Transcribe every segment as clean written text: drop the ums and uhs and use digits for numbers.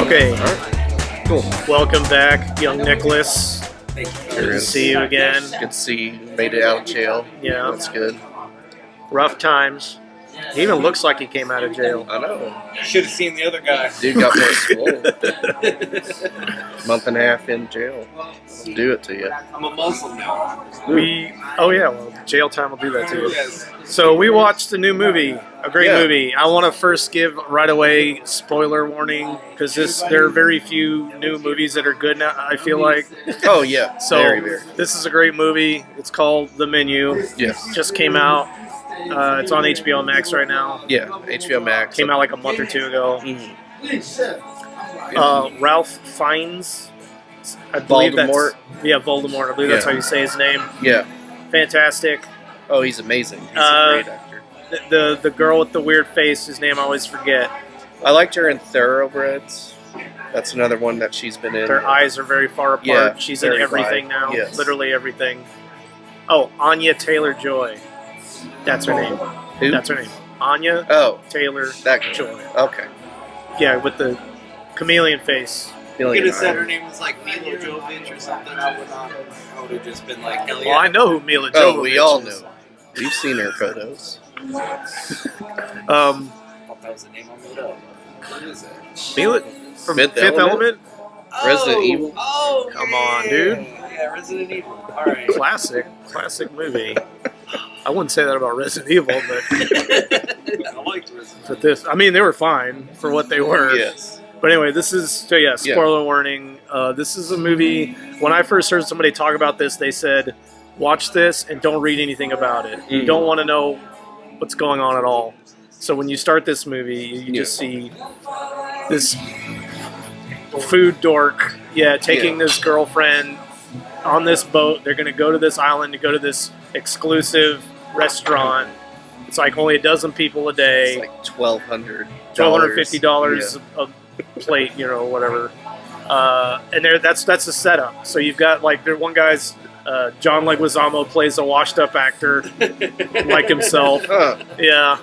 Okay, All right. Cool. welcome back, young Nicholas. Here Good to is- see you again. Good to see you. Made it out of jail. Yeah. That's good. Rough times. He even looks like he came out of jail. I know. Should have seen the other guy. Dude got more swole. Month and a half in jail. Do it to you. I'm a Muslim now. Well, jail time will do that to you. Yes. So we watched a new movie, a great Yeah. movie. I want to first give right away spoiler warning because there are very few new movies that are good now. I feel like Oh yeah. so. Very, very. This is a great movie. It's called The Menu. Yes. Just came out. It's on HBO Max right now. Yeah. HBO Max. Came out like a month or two ago. Mhm. Ralph Fiennes. I believe Voldemort. Voldemort. I believe that's Yeah. how you say his name. Yeah. Fantastic. Oh, he's amazing. He's Uh, a great actor. The girl with the weird face, whose name I always forget. I liked her in Thoroughbreds. That's another one that she's been in. Her eyes are very far apart. Yeah, She's in very everything wide. now. Yes. Literally everything. Oh, Anya Taylor-Joy. That's her name. Who? That's her name. Anya Oh, Taylor that girl. Joy. Okay. Yeah, with the chameleon face. Could have said her Eyes. name was like Mila Jovovich or something. I would not. I would have just been like, hell yeah. Well, I know who Mila Jovovich Oh, we all is. know. We've seen her photos. I thought that was the name I made up. What is it? Mila from Fifth Fifth Element? Resident Evil? Oh, Come yeah, on, yeah, dude. Yeah, Resident Evil. All right. Classic movie. I wouldn't say that about Resident Evil, but I liked Resident for this, I mean, they were fine for what they were. Yes. But anyway, this is spoiler warning. This is a movie. When I first heard somebody talk about this, they said, "Watch this and don't read anything about it. You Mm. don't want to know what's going on at all." So when you start this movie, you just see this food dork, taking this girlfriend on this boat. They're going to go to this island to go to this exclusive restaurant. It's like only a dozen people a day. It's like $1,200. $1,250 a plate, whatever. And that's the setup. So you've got like one guy's John Leguizamo plays a washed-up actor like himself. Huh. Yeah.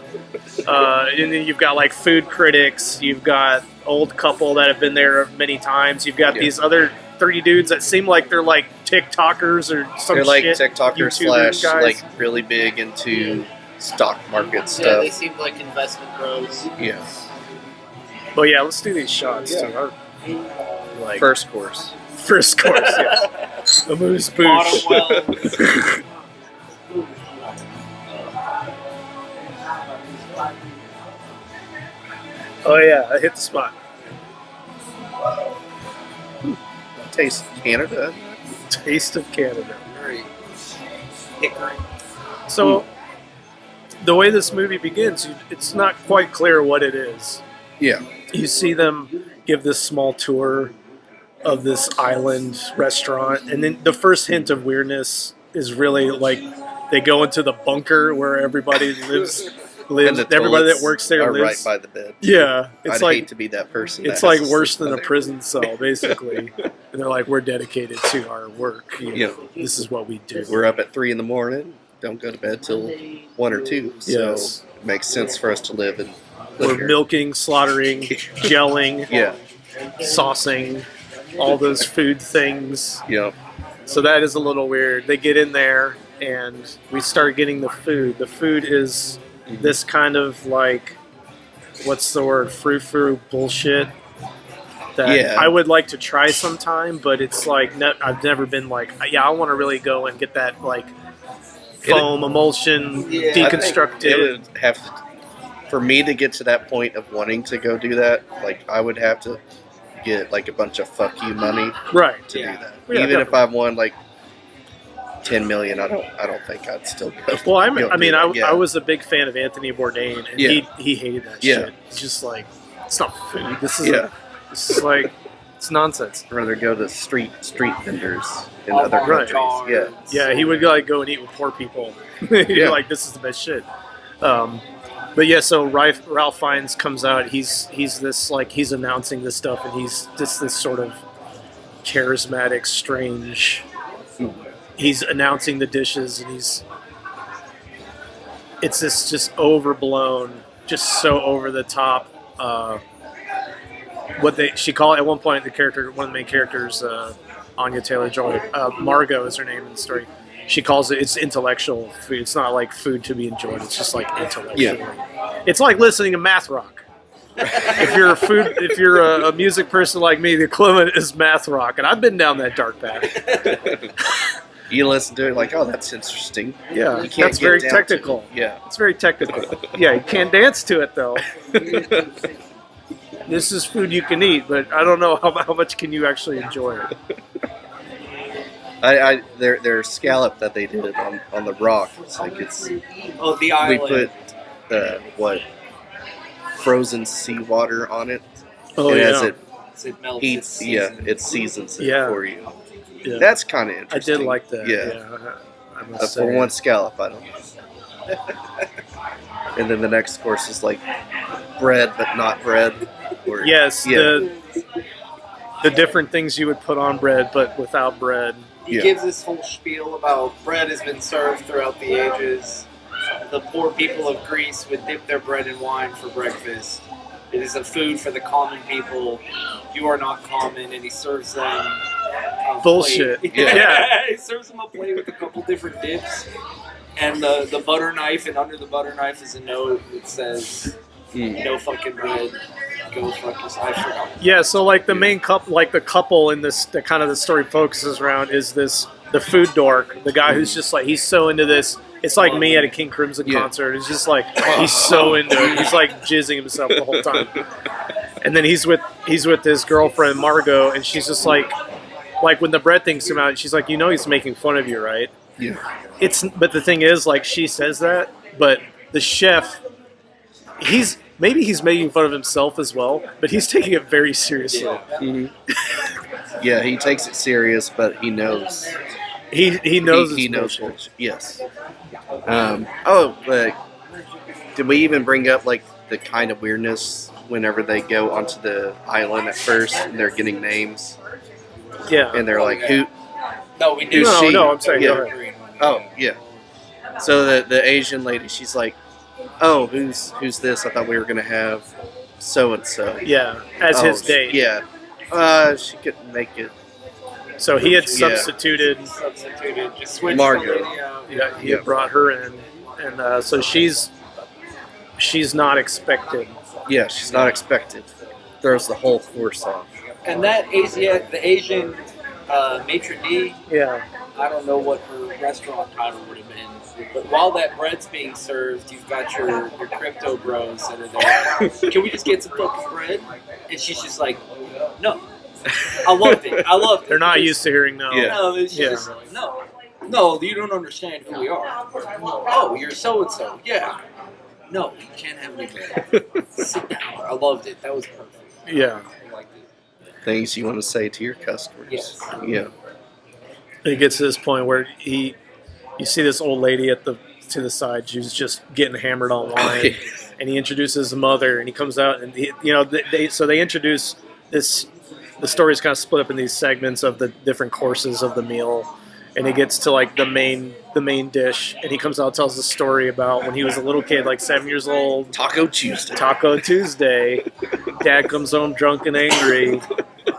And then you've got like food critics. You've got old couple that have been there many times. You've got these other 30 dudes that seem like they're like TikTokers or some They're like shit. TikTokers YouTuber / guys. like really big into stock market Yeah, stuff. they seemed like investment bros. Yeah. But yeah, let's do these shots Yeah. too. Like First course. first course, yeah. A moose Bottom boosh. wells. Oh yeah, I hit the spot. Taste Canada. Taste of Canada. Very hickory. So, the way this movie begins, it's not quite clear what it is. Yeah. You see them give this small tour of this island restaurant, and then the first hint of weirdness is really like they go into the bunker where everybody lives. And the Everybody that toilets works there are lives. right by the bed. Yeah, it's I'd like hate to be that person. it's that like has worse to than a sleep there. prison cell, basically. And they're like, we're dedicated to our work. Yeah. This is what we do. We're up at 3 a.m. Don't go to bed till 1 or 2. So Yes. it makes sense for us to live and We're live here. milking, slaughtering, gelling, Yeah. saucing, all those food things. Yeah. So that is a little weird. They get in there and we start getting the food. The food is this kind of like, what's the word? Frou-frou bullshit that Yeah. I would like to try sometime, but it's like, I've never been like, yeah, I want to really go and get that like foam emulsion Yeah, I I think deconstructed. it would have to, for me to get to that point of wanting to go do that, like I would have to get like a bunch of fuck you money Right. to Yeah. do that. Yeah, Even if I won like 10 million, I don't think I'd still go. Well, go do that. Yeah. I was a big fan of Anthony Bourdain, and Yeah. he hated that Yeah. shit. It's just like, it's not food. This is Yeah. this is like, it's nonsense. I'd rather go to street vendors in All other right. countries. Yeah. Yeah, he would like go and eat with poor people. You're Yeah. like, this is the best shit. But yeah, so Ralph Fiennes comes out. He's this like he's announcing this stuff, and he's just this sort of charismatic, strange. He's announcing the dishes, and it's this just overblown, just so over the top she called at one point one of the main characters, Anya Taylor-Joy, Margot is her name in the story. She calls it's intellectual food. It's not like food to be enjoyed. It's just like intellectual. Yeah. It's like listening to math rock. If you're a music person like me, the equivalent is math rock, and I've been down that dark path. You listen to it like, oh, that's interesting. Yeah, You can't that's get very down technical. to it. Yeah. It's very technical. Yeah, you can't dance to it though. This is food you can eat, but I don't know how much can you actually enjoy it. Their scallop that they did on the rock. It's like Oh, the we island. put frozen seawater on it. Oh and yeah, as it It melts. heats, it seasons it Yeah. for you. yeah. That's kind of I interesting. did like that. Yeah. I must say. For one scallop, I don't know. And then the next course is like bread, but not bread. Or, Yes, Yeah. the different things you would put on bread, but without bread. He Yeah. gives this whole spiel about bread has been served throughout the ages. The poor people of Greece would dip their bread in wine for breakfast. It is a food for the common people. You are not common, and he serves them a Bullshit. plate. Yeah. He serves them a plate with a couple different dips, and the butter knife, and under the butter knife is a note that says, "No fucking bread. Go fuck yourself." I forgot. Yeah, so like the main couple, like the couple in this, the kind of the story focuses around is the food dork, the guy who's just like he's so into this. It's like me at a King Crimson Yeah. concert. It's just like he's so into it. He's like jizzing himself the whole time. And then he's with his girlfriend Margot, and she's just like when the bread things come out, she's like, he's making fun of you, right? Yeah. But the thing is, like she says that, but the chef, maybe he's making fun of himself as well, but he's taking it very seriously. Yeah, he takes it serious, but he knows. He knows He it's knows. bullshit. Yes. But did we even bring up like the kind of weirdness whenever they go onto the island at first and they're getting names Yeah. and they're like, who? No, we do. No, no, I'm sorry, Yeah. go ahead. Oh, yeah. So the Asian lady, she's like, oh, who's this? I thought we were gonna have so and so. Yeah, as his date. Yeah. She couldn't make it. So he had Yeah. substituted. Just switch Margot. the lady out. Yeah, he Yeah. had brought her in, and so she's not expected. Yeah, she's not expected. Throws the whole course off. And that the Asian maitre d', Yeah. I don't know what her restaurant title would have been, but while that bread's being served, you've got your crypto bros that are there. Can we just get some fucking bread? And she's just like, no. I loved it. They're not used to hearing no. Yeah. No, it's Yeah. just no. You don't understand who we are. Oh, you're so and so. Yeah. No, you can't have any bread. Sit down. I loved it. That was perfect. Yeah. I liked it. Things you want to say to your customers. Yes. Yeah. It gets to this point where you see this old lady to the side. She's just getting hammered on wine, and he introduces his mother, and he comes out, and they introduce this. The story is kind of split up in these segments of the different courses of the meal, and it gets to like the main dish, and he comes out and tells the story about when he was a little kid, like 7 years old. Taco Tuesday. Taco Tuesday. Dad comes home drunk and angry,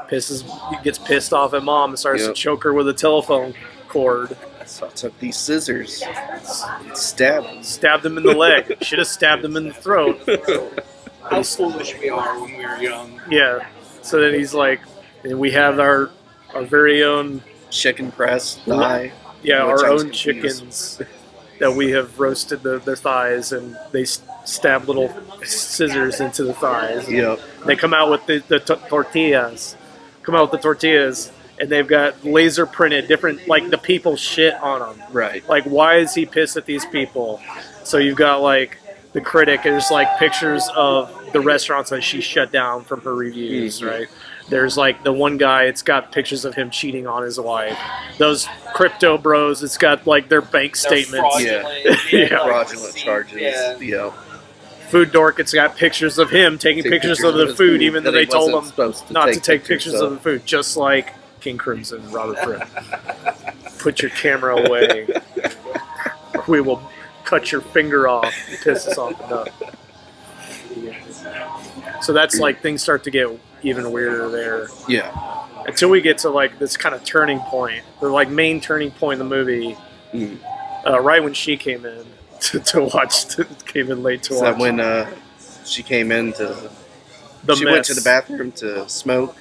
gets pissed off at mom and starts to Yep. choke her with a telephone cord. So I took these scissors and stabbed Stabbed him in the leg. Should have stabbed him in the throat. How foolish we are when we were young. Yeah. So then he's like, and we have our very own, chicken breast thigh. yeah, Which our I was own confused. chickens that we have roasted their thighs, and they stab little scissors into the thighs. Yep. They come out with the tortillas. And they've got laser printed different, like the people shit on them. Right. Like, why is he pissed at these people? So you've got like the critic, and there's like pictures of the restaurants that she shut down from her reviews, Mhm. right? There's like the one guy, it's got pictures of him cheating on his wife. Those crypto bros, it's got like their bank statements. Fraudulent, Yeah. like, Fraudulent receipt, charges. Yeah. Yeah. Food dork, it's got pictures of him taking pictures of the his food, even though that he they told wasn't him supposed not to take pictures of the food, just like King Crimson, Robert Fripp. Put your camera away. Or we will cut your finger off. You piss us off enough. So that's like things start to get even weirder there Yeah. until we get to like this kind of turning point, the like main turning point in the movie. Mm. Right when she came in to watch, came in late to Is watch. that when she came in to? She mess. went to the bathroom to smoke,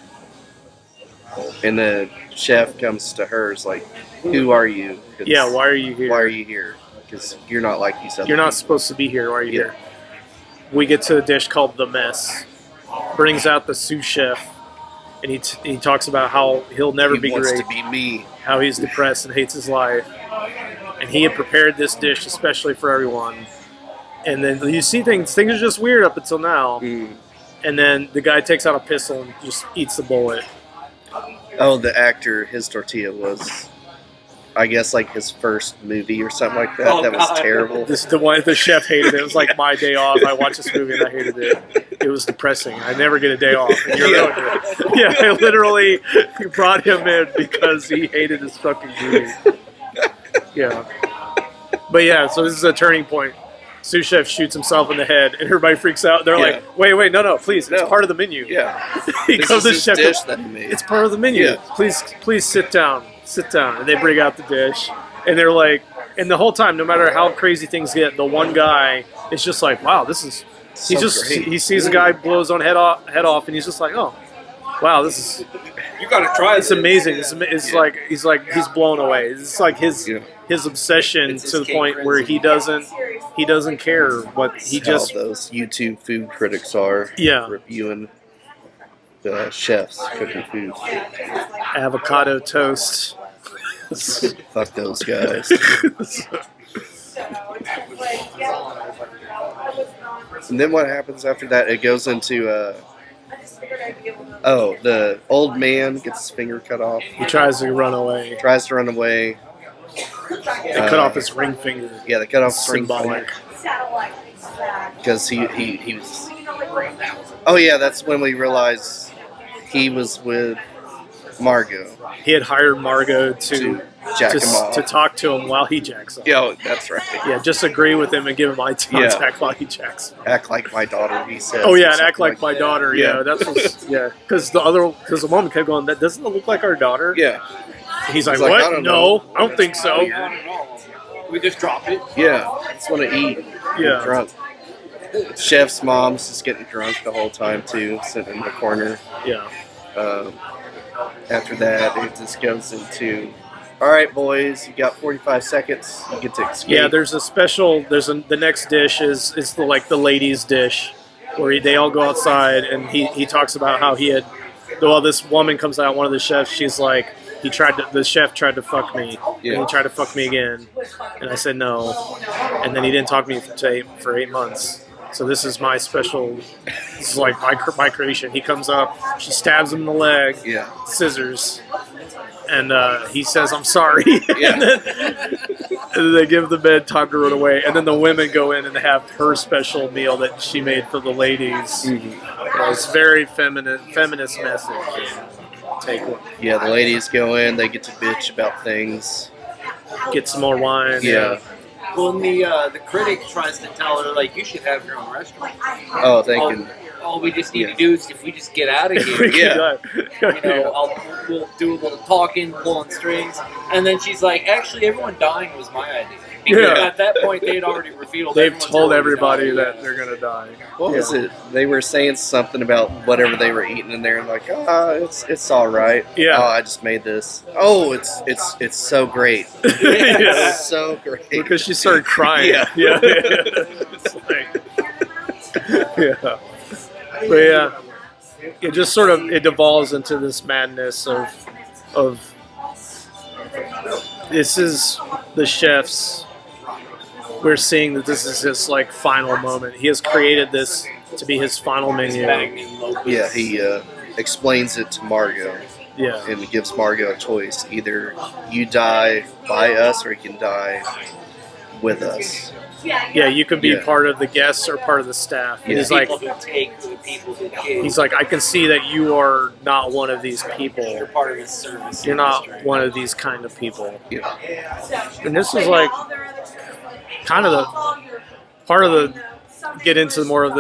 and the chef comes to her. Is like, "Who are you? 'Cause Yeah, why are you here? Why are you here? Because you're not like these other. You're not people." supposed to be here. Why are you Yeah. here? We get to a dish called the mess. Brings out the sous chef, and he talks about how he'll never He be wants great, to be me. how he's depressed and hates his life, and he had prepared this dish especially for everyone. And then you see things are just weird up until now, Mm. and then the guy takes out a pistol and just eats the bullet. Oh, the actor, his tortilla was, I guess, like his first movie or something like that. Oh, That was God. terrible. This is the one the chef hated it. It was like my day off. I watched this movie and I hated it. It was depressing. I never get a day off. And you're Yeah. ruined it. Yeah, I literally brought him in because he hated this fucking movie. Yeah. But yeah, so this is a turning point. Sous chef shoots himself in the head and everybody freaks out. They're Yeah. like, wait, no, please. It's No. part of the menu. Yeah, He this goes is to his chef. dish that he made. It's part of the menu. Yeah. Please sit down. Sit down. And they bring out the dish. And they're like, and the whole time, no matter how crazy things get, the one guy is just like, wow, this is. He's So just great. he sees a guy blow his own head off, and he's just like, oh, wow, this is You gotta try it's this. amazing. It's Yeah. like he's blown away. It's like his Yeah. obsession It's his to the cake point where frenzy. he doesn't care what he How just those YouTube food critics are Yeah. reviewing the chefs cooking food. avocado toast. Fuck those guys. And then what happens after that? It goes into the old man gets his finger cut off. He tries to run away. Tries to run away. They cut off his ring finger. Yeah, they cut off his ring Symbolic. because he was. Oh yeah, that's when we realized he was with Margot He had hired Margot to jack him off. to talk to him while he jacks off. Yeah, that's right. Yeah, just agree with him and give him eye contact while he jacks. Act like my daughter, he said. Oh yeah, and act like my daughter. Yeah, Yeah. that's what. Yeah, because the woman kept going. That doesn't it look like our daughter. Yeah, He's like, He's like, what? I don't No, know. I don't think so. Not at all. We just drop it. yeah. I just want to eat. Yeah. Get drunk. Chef's mom's just getting drunk the whole time too, sitting in the corner. Yeah. After that, it just goes into, all right, boys, you got 45 seconds. You get to escape. Yeah, there's a special. The next dish is the ladies' dish, where they all go outside and he talks about how he had. Well, this woman comes out, one of the chefs. She's like, the chef tried to fuck me, and Yeah. he tried to fuck me again, and I said no, and then he didn't talk to me for 8 months. So this is my special. This is like my creation. He comes up, she stabs him in the leg, Yeah. scissors, and he says, "I'm sorry." Yeah. And then they give the men time to run away, and then the women go in and have her special meal that she made for the ladies. It's very feminist message. Take one, Yeah, the ladies go in, they get to bitch about things. get some more wine. Yeah. Well, and the critic tries to tell her like you should have your own restaurant. Oh, thinking. All we just need Yeah. to do is if we just get out of If we here, can, we'll do a little talking, pulling strings, and then she's like, actually, everyone dying was my idea. Because Yeah. at that point, they had already revealed. They've everyone's told already everybody died. that they're gonna die. What was it? They were saying something about whatever they were eating in there, and like, it's all right. Yeah. Oh, I just made this. Oh, it's so great. Yeah. It's so great. Because she started crying. Yeah. Yeah. It's like, yeah. But yeah, it just sort of it devolves into this madness of this is the chef's. We're seeing that this is his like final moment. He has created this to be his final menu. Yeah, he explains it to Margot Yeah. and gives Margot a choice: either you die by us, or you can die with us. Yeah, you could be Yeah. part of the guests or part of the staff. Yeah. He's like, People who take the people who give. he's like, I can see that you are not one of these You're people. part of his service. You're not industry. one of these kind of people. Yeah, And this is like kind of the part of the get into more of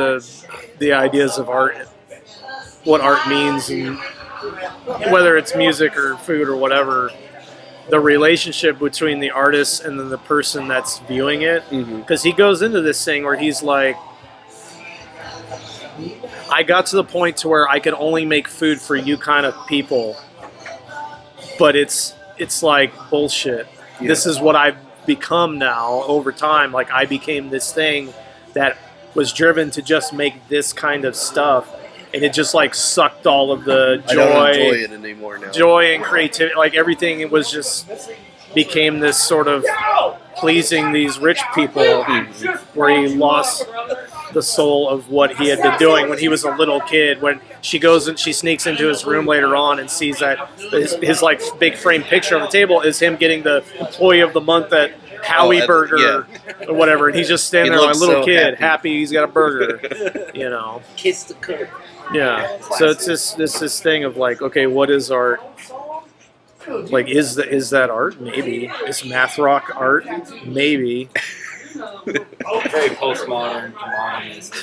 the ideas of art what art means, and whether it's music or food or whatever, the relationship between the artist and then the person that's viewing it. Because he goes into this thing where he's like, I got to the point to where I could only make food for you kind of people, but it's like bullshit. Yeah. This is what I've become now over time. Like, I became this thing that was driven to just make this kind of stuff, and it just like sucked all of the I joy, don't enjoy it anymore now. joy and creativity. Like, everything, it was just became this sort of pleasing these rich people, where he lost the soul of what he had been doing when he was a little kid. When she goes and she sneaks into his room later on and sees that his like big frame picture on the table is him getting the employee of the month at Howie Burger or whatever, and he's just standing He there, my looks little so kid, happy. he's got a burger, you know. Kiss the cook. Yeah. So it's this thing of like, okay, what is art? Like, is that art? Maybe. Is math rock art? Maybe. Very postmodern, modernist.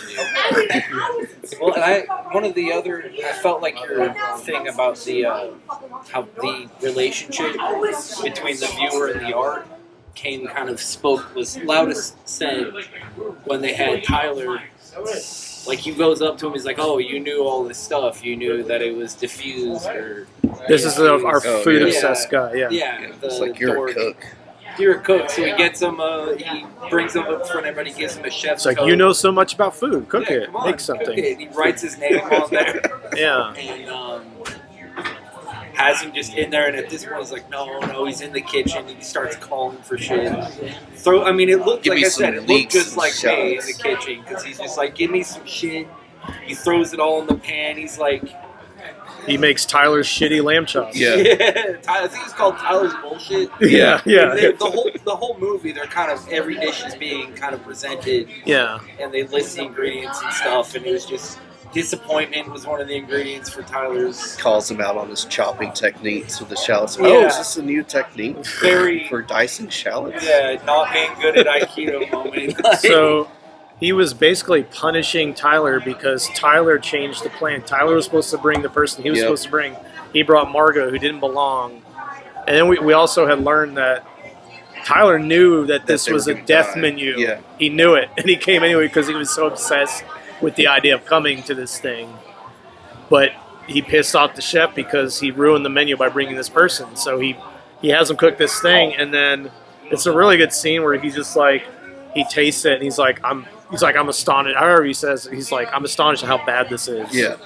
Well, and one of the other, I felt like your thing about the how the relationship between the viewer and the art was loudest said when they had Tyler. Like, he goes up to him, he's like, "Oh, you knew all this stuff. You knew that it was diffused." Or This is our food yeah. obsessed guy. Yeah. yeah, It's like you're a cook. You're a cook, so he gets him. He brings him up front. Everybody gives him a chef's It's like, coat. you know so much about food. Cook Yeah, it. come on, Make cook something. it. He writes his name on there. Yeah. And has him just in there, and at this point he's like, no, he's in the kitchen, and he starts calling for shit. It looked, Give like me I some said, it looked leeks just and like me in shots. the kitchen, because he's just like, give me some shit. He throws it all in the pan. He's like, He makes Tyler's shitty lamb chops. Yeah. I think it's called Tyler's Bullshit. Yeah, yeah. And the whole movie, they're kind of, every dish is being kind of presented, Yeah. and they list the ingredients and stuff, and it was just, disappointment was one of the ingredients for Tyler's. Calls him out on his chopping techniques with the shallots. Yeah. Oh, is this a new technique Very- for dicing shallots? Yeah, not being good at Aikido moment. Like, So he was basically punishing Tyler because Tyler changed the plan. Tyler was supposed to bring the person he was Yep. supposed to bring. He brought Margot, who didn't belong. And then we also had learned that Tyler knew that this they was were a gonna death die. menu. Yeah. He knew it, and he came anyway because he was so obsessed with the idea of coming to this thing. But he pissed off the chef because he ruined the menu by bringing this person. So he has him cook this thing, and then it's a really good scene where he's just like, he tastes it, and he's like, I'm astonished. However he says, he's like, I'm astonished at how bad this is. Yeah.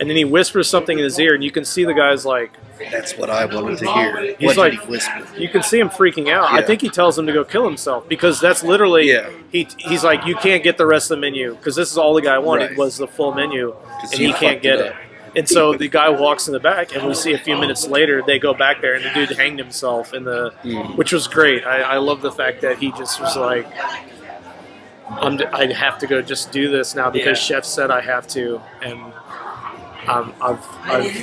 And then he whispers something in his ear, and you can see the guy's like, That's what I wanted to hear. He's What like- did he whisper? you can see him freaking out. I Yeah. think he tells him to go kill himself because that's literally, Yeah. he's like, you can't get the rest of the menu because this is all the guy wanted Right. was the full menu, 'Cause and you he can't fucked get it it. up. And so the guy walks in the back, and we see a few minutes later they go back there, and the dude hanged himself which was great. I love the fact that he just was like, I have to go just do this now because Chef said I have to, and I've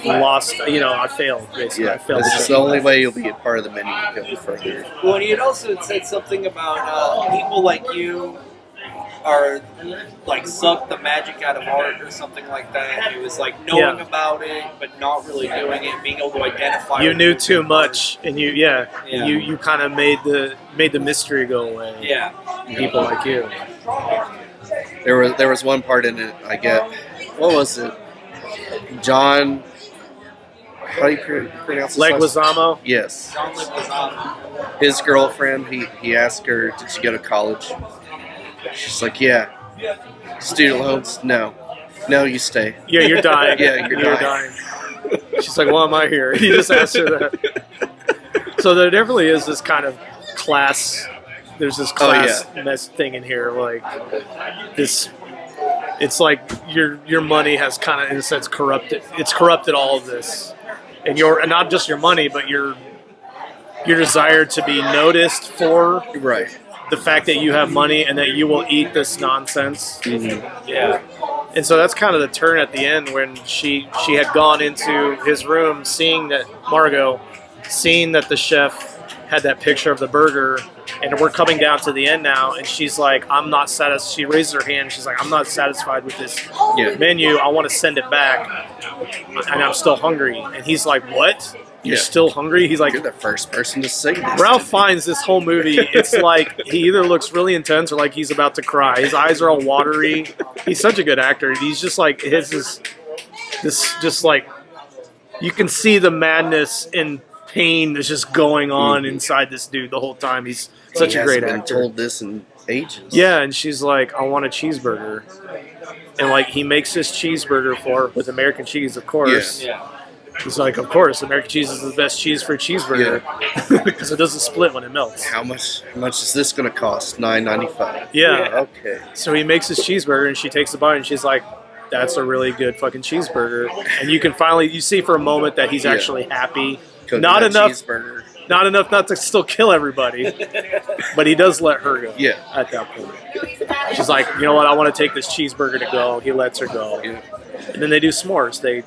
lost. I failed basically. I Yeah, failed. this is the only way you'll be a part of the menu to go further. well, and he had also said something about people like you are like suck the magic out of art or something like that. It was like knowing Yeah. about it but not really doing it, being able to identify. You what knew it was too art. much, and Yeah. you kind of made the mystery go away. Yeah. People like you. There was one part in it, I get. What was it? John. How do you pronounce his last- Leguizamo. Yes. John Leguizamo. His girlfriend, he asked her, did she go to college? She's like, yeah. Student loans? No. No, you stay. Yeah, you're dying. Yeah, you're dying. She's like, why am I here? He just asked her that. So there definitely is this kind of class. There's this class mess thing in here, like this. It's like your money has kind of, in a sense, corrupted. It's corrupted all of this, and not just your money, but your desire to be noticed for Right. the fact that you have money and that you will eat this nonsense. Yeah. And so that's kind of the turn at the end when she had gone into his room, seeing that the chef had that picture of the burger, And we're coming down to the end now, and she's like, I'm not satisfied. She raises her hand. She's like, I'm not satisfied with this menu. I want to send it back, and I'm still hungry. And he's like, what? You're still hungry? He's like, you're the first person to say this. Ralph Fiennes, this whole movie, it's like he either looks really intense or like he's about to cry. His eyes are all watery. He's such a good actor. He's just like, this just like, you can see the madness and pain that's just going on inside this dude the whole time. He's such a great actor. Told this in ages. Yeah, and she's like, I want a cheeseburger. And like, he makes this cheeseburger for her with American cheese, of course. Yeah. He's like, of course, American cheese is the best cheese for a cheeseburger because it doesn't split when it melts. How much is this going to cost? $9.95. Yeah. Okay. So he makes his cheeseburger, and she takes the bite, and she's like, that's a really good fucking cheeseburger. And you can you see for a moment that he's actually happy. Cooking Not that enough cheeseburger. Not enough not to still kill everybody, but he does let her go at that point. She's like, you know what, I want to take this cheeseburger to go. He lets her go. Yeah. And then they do s'mores. They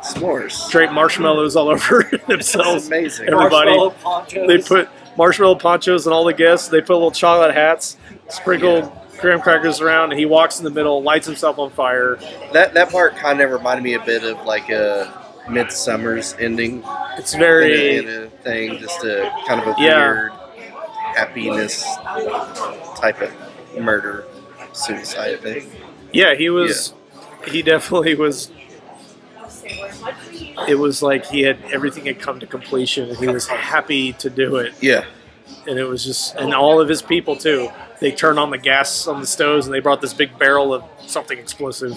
S'mores. drape marshmallows all over themselves. That's amazing. Everybody. Marshmallow ponchos. They put marshmallow ponchos on all the guests. They put little chocolate hats, sprinkle graham crackers around, and he walks in the middle, lights himself on fire. That part kind of reminded me a bit of like a Midsummer's ending. It's very in a thing, just a kind of a weird happiness type of murder suicide thing. Yeah, he was. He definitely was. It was like everything had come to completion, and he was happy to do it. Yeah. And it was just, and all of his people too. They turned on the gas on the stoves, and they brought this big barrel of something explosive,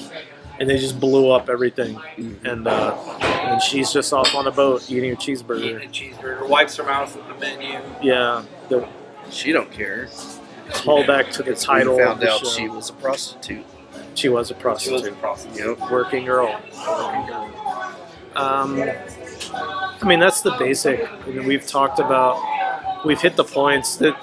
and they just blew up everything. Mm-hmm. And she's just off on a boat eating a cheeseburger. Eating a cheeseburger, wipes her mouth with the menu. Yeah, the She don't care. call back to the title. We of found the out show. she was a prostitute. She was a She prostitute. was a prostitute. Yep. Working girl. I mean, that's the basic. I mean, we've hit the points that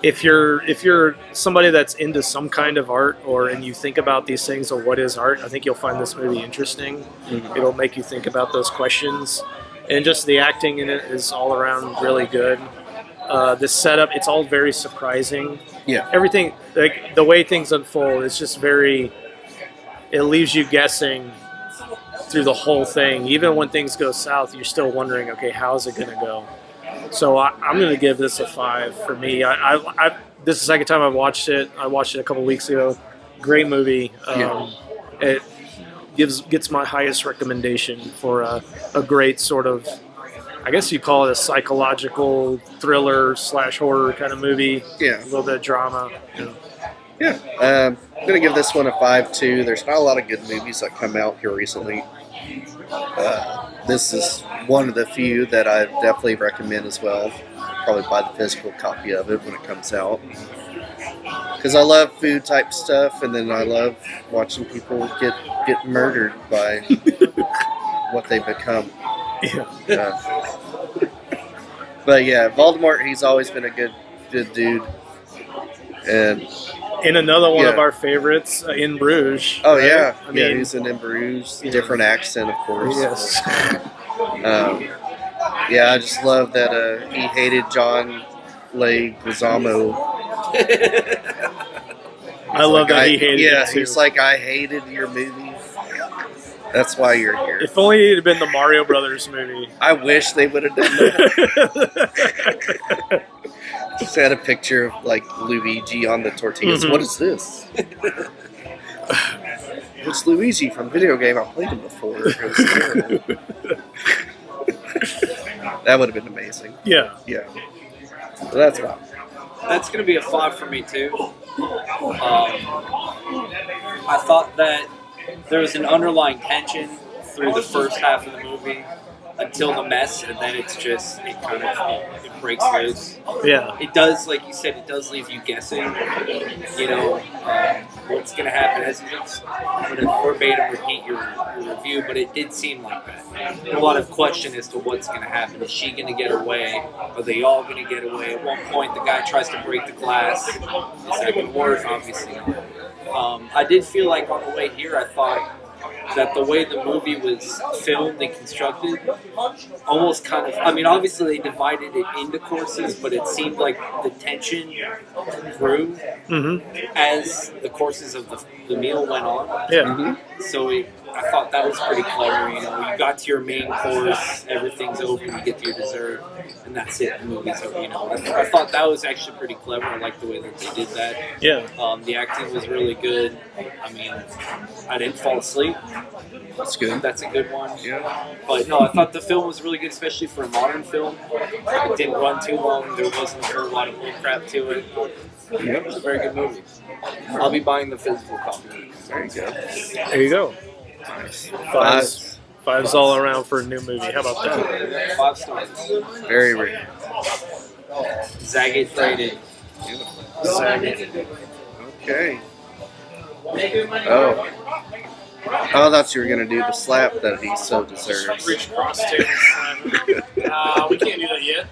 if you're somebody that's into some kind of art, and you think about these things, or what is art, I think you'll find this movie interesting. Mm-hmm. It'll make you think about those questions, and just the acting in it is all around really good. The setup, it's all very surprising. Yeah. Everything, like the way things unfold, it's just very. It leaves you guessing through the whole thing. Even when things go south, you're still wondering, okay, how's it going to go? So I'm going to give this a 5 for me. This is the second time I've watched it. I watched it a couple weeks ago. Great movie. It gets my highest recommendation for a great sort of, I guess you call it a psychological thriller / horror kind of movie. Yeah. A little bit of drama. Yeah. I'm going to give this one a 5 too. There's not a lot of good movies that come out here recently. This is one of the few that I definitely recommend as well. Probably buy the physical copy of it when it comes out. Because I love food type stuff, and then I love watching people get murdered by what they become. Yeah. But yeah, Voldemort, he's always been a good dude. And In another one of our favorites, In Bruges. oh right? yeah, I mean, he's in Bruges, different accent, of course. yes. Yeah, I just love that he hated John Leguizamo. I love that he hated it too. He's like, I hated your movie. That's why you're here. If only it had been the Mario Brothers movie. I wish they would have done that. Just had a picture of like Luigi on the tortillas. Mhm. What is this? It's Luigi from video game. I played him before. It was terrible. That would have been amazing. Yeah. Yeah. So that's fine. That's going to be a 5 for me too. I thought that there was an underlying tension through the first half of the movie until the mess, and then it breaks loose. Yeah. It does, like you said, it does leave you guessing, what's going to happen. I'm going to verbatim repeat your review, but it did seem like that. A lot of question as to what's going to happen. Is she going to get away? Are they all going to get away? At one point, the guy tries to break the glass. Is that going to work? Obviously not. I did feel like on the way here, I thought that the way the movie was filmed and constructed almost kind of, I mean, obviously they divided it into courses, but it seemed like the tension grew as the courses of the meal went on. Yeah. So I thought that was pretty clever. You know, you got to your main course, everything's over, you get to your dessert, and that's it. The movie's over. You know, I thought that was actually pretty clever. I liked the way that they did that. Yeah. The acting was really good. I mean, I didn't fall asleep. That's good. That's a good one. Yeah. But no, I thought the film was really good, especially for a modern film. It didn't run too long. There wasn't a lot of bullcrap to it. It was a very good movie. I'll be buying the physical copy. There you go. There you go. Nice. Fives all around for a new movie. How about that? 5 stars. Very rare. Zagat rated. Okay. Oh. Oh, I thought you were gonna do the slap that he so deserves. Reach across the table. We can't do that yet.